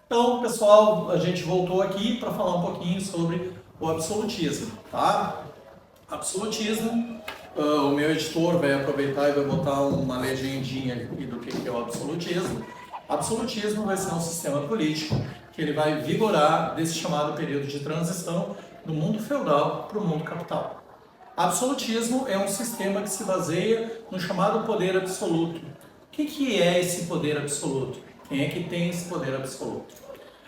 Então, pessoal, a gente voltou aqui para falar um pouquinho sobre o absolutismo, tá? Absolutismo, o meu editor vai aproveitar e vai botar uma legendinha aqui do que é o absolutismo. Absolutismo vai ser um sistema político que ele vai vigorar desse chamado período de transição do mundo feudal para o mundo capital. Absolutismo é um sistema que se baseia no chamado poder absoluto. O que é esse poder absoluto? Quem é que tem esse poder absoluto?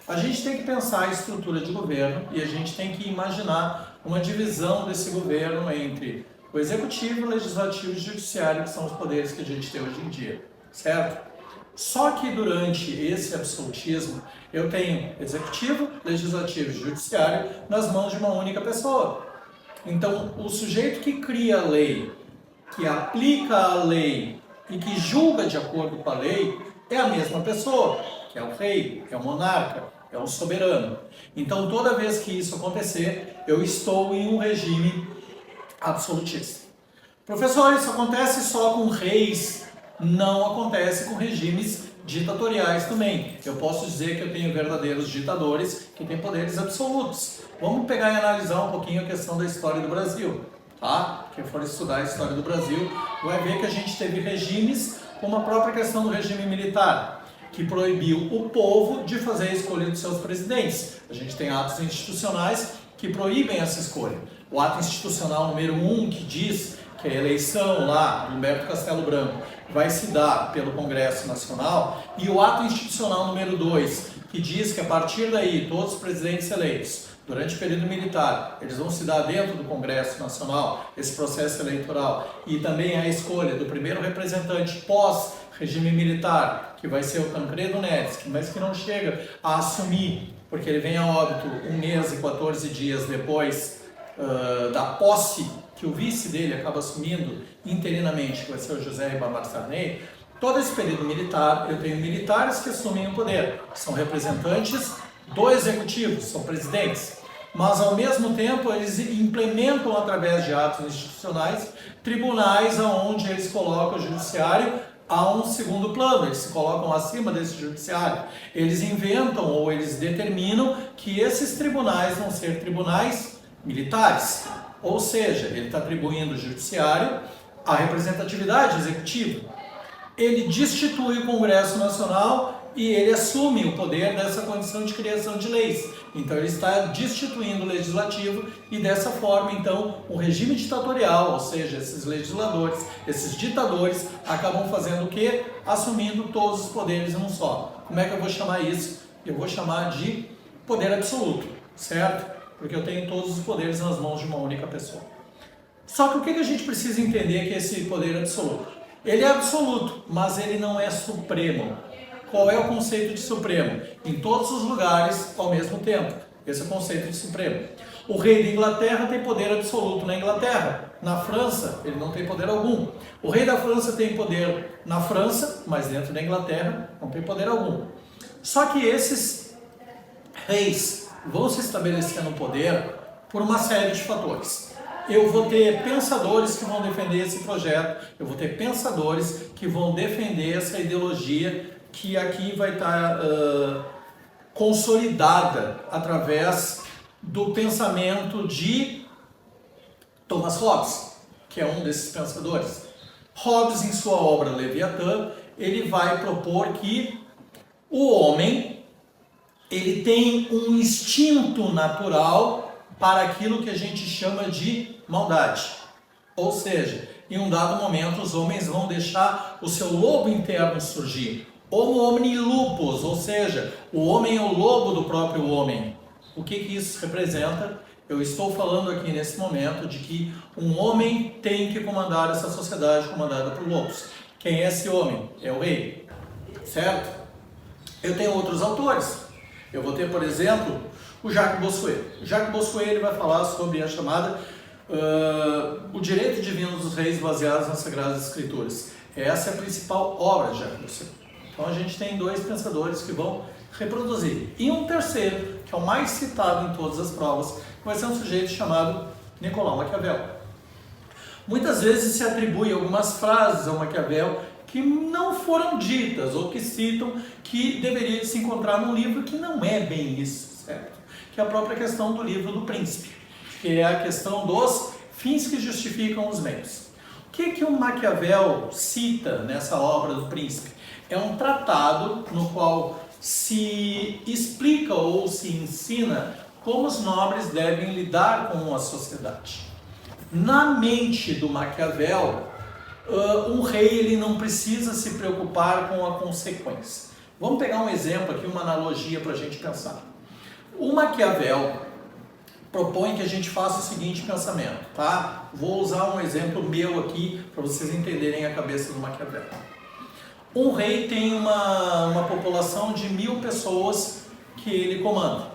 A gente tem que pensar a estrutura de governo e a gente tem que imaginar uma divisão desse governo entre o executivo, o legislativo e o judiciário, que são os poderes que a gente tem hoje em dia, certo? Só que durante esse absolutismo, eu tenho executivo, legislativo e judiciário nas mãos de uma única pessoa. Então, o sujeito que cria a lei, que aplica a lei e que julga de acordo com a lei é a mesma pessoa, que é o rei, é o monarca, é o soberano. Então, toda vez que isso acontecer, eu estou em um regime absolutista. Professor, isso acontece só com reis? Não acontece com regimes ditatoriais também. Eu posso dizer que eu tenho verdadeiros ditadores que têm poderes absolutos. Vamos pegar e analisar um pouquinho a questão da história do Brasil, tá? Quem for estudar a história do Brasil vai ver que a gente teve regimes, como a própria questão do regime militar, que proibiu o povo de fazer a escolha dos seus presidentes. A gente tem atos institucionais que proíbem essa escolha. O ato institucional número 1, que diz que a eleição lá do Humberto Castelo Branco vai se dar pelo Congresso Nacional, e o ato institucional número 2, que diz que a partir daí todos os presidentes eleitos durante o período militar, eles vão se dar dentro do Congresso Nacional, esse processo eleitoral, e também a escolha do primeiro representante pós-regime militar, que vai ser o Tancredo Neves, mas que não chega a assumir, porque ele vem a óbito 1 mês e 14 dias depois da posse que o vice dele acaba assumindo interinamente, que vai ser o José Ribamar Sarney. Todo esse período militar, eu tenho militares que assumem o poder, são representantes do executivo, são presidentes, mas ao mesmo tempo eles implementam através de atos institucionais tribunais aonde eles colocam o judiciário a um segundo plano, eles se colocam acima desse judiciário. Eles inventam ou eles determinam que esses tribunais vão ser tribunais militares, ou seja, ele está atribuindo ao judiciário a representatividade executiva. Ele destitui o Congresso Nacional e ele assume o poder dessa condição de criação de leis. Então ele está destituindo o legislativo e dessa forma, então, o regime ditatorial, ou seja, esses legisladores, esses ditadores, acabam fazendo o quê? Assumindo todos os poderes em um só. Como é que eu vou chamar isso? Eu vou chamar de poder absoluto, certo? Porque eu tenho todos os poderes nas mãos de uma única pessoa. Só que o que a gente precisa entender que é esse poder absoluto? Ele é absoluto, mas ele não é supremo. Qual é o conceito de supremo? Em todos os lugares ao mesmo tempo. Esse é o conceito de supremo. O rei da Inglaterra tem poder absoluto na Inglaterra. Na França, ele não tem poder algum. O rei da França tem poder na França, mas dentro da Inglaterra não tem poder algum. Só que esses reis vão se estabelecer no poder por uma série de fatores. Eu vou ter pensadores que vão defender esse projeto, eu vou ter pensadores que vão defender essa ideologia que aqui vai estar consolidada através do pensamento de Thomas Hobbes, que é um desses pensadores. Hobbes, em sua obra Leviatã, ele vai propor que o homem ele tem um instinto natural para aquilo que a gente chama de maldade. Ou seja, em um dado momento os homens vão deixar o seu lobo interno surgir. Homo homini lupus, ou seja, o homem é o lobo do próprio homem. O que isso representa? Eu estou falando aqui nesse momento de que um homem tem que comandar essa sociedade comandada por lobos. Quem é esse homem? É o rei. Certo? Eu tenho outros autores. Eu vou ter, por exemplo, o Jacques Bossuet. O Jacques Bossuet ele vai falar sobre a chamada o direito divino dos reis baseados nas Sagradas Escrituras. Essa é a principal obra de Jacques Bossuet. Então a gente tem dois pensadores que vão reproduzir. E um terceiro, que é o mais citado em todas as provas, que vai ser um sujeito chamado Nicolau Maquiavel. Muitas vezes se atribui algumas frases ao Maquiavel que não foram ditas ou que citam que deveria se encontrar num livro que não é bem isso, certo? Que é a própria questão do livro do Príncipe, que é a questão dos fins que justificam os meios. O que o Maquiavel cita nessa obra do Príncipe? É um tratado no qual se explica ou se ensina como os nobres devem lidar com a sociedade. Na mente do Maquiavel, um rei ele não precisa se preocupar com a consequência. Vamos pegar um exemplo aqui, uma analogia para a gente pensar. O Maquiavel propõe que a gente faça o seguinte pensamento, tá? Vou usar um exemplo meu aqui para vocês entenderem a cabeça do Maquiavel. Um rei tem uma população de 1000 pessoas que ele comanda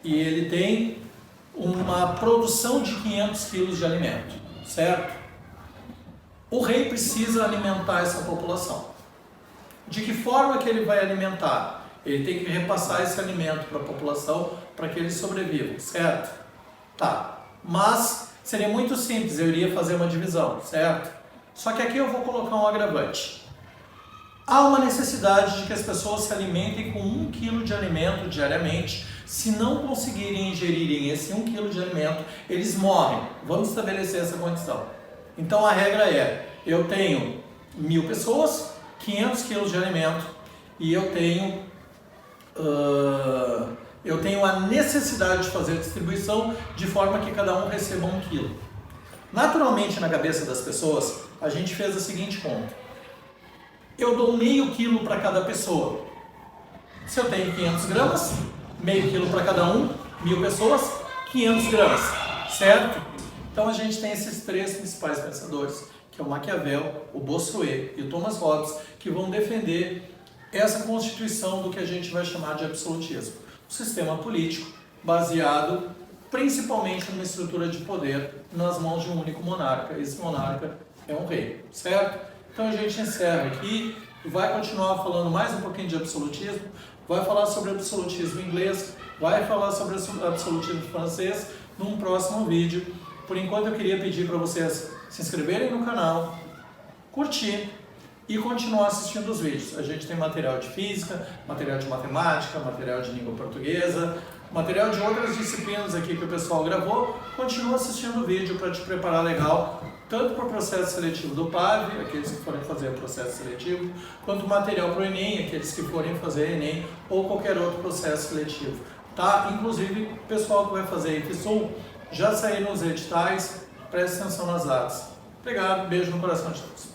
e ele tem uma produção de 500 quilos de alimento, certo? O rei precisa alimentar essa população. De que forma que ele vai alimentar? Ele tem que repassar esse alimento para a população para que eles sobrevivam, certo? Tá, mas seria muito simples, eu iria fazer uma divisão, certo? Só que aqui eu vou colocar um agravante. Há uma necessidade de que as pessoas se alimentem com 1 quilo de alimento diariamente. Se não conseguirem ingerirem esse 1 quilo de alimento, eles morrem. Vamos estabelecer essa condição. Então a regra é, eu tenho 1000 pessoas, 500 quilos de alimento e eu tenho a necessidade de fazer a distribuição de forma que cada um receba 1 quilo. Naturalmente, na cabeça das pessoas, a gente fez a seguinte conta. Eu dou meio quilo para cada pessoa. Se eu tenho 500 gramas, meio quilo para cada um, 1000 pessoas, 500 gramas, certo? Então a gente tem esses 3 principais pensadores, que é o Maquiavel, o Bossuet e o Thomas Hobbes, que vão defender essa constituição do que a gente vai chamar de absolutismo. Um sistema político baseado principalmente numa estrutura de poder nas mãos de um único monarca. Esse monarca é um rei, certo? Então a gente encerra aqui e vai continuar falando mais um pouquinho de absolutismo, vai falar sobre absolutismo inglês, vai falar sobre absolutismo francês num próximo vídeo. Por enquanto eu queria pedir para vocês se inscreverem no canal, curtir e continuar assistindo os vídeos. A gente tem material de física, material de matemática, material de língua portuguesa, material de outras disciplinas aqui que o pessoal gravou. Continua assistindo o vídeo para te preparar legal, tanto para o processo seletivo do PAV, aqueles que forem fazer o processo seletivo, quanto material para o Enem, aqueles que forem fazer Enem ou qualquer outro processo seletivo. Tá? Inclusive, o pessoal que vai fazer IFSUL, já saíram os editais, preste atenção nas atas. Obrigado, beijo no coração de todos.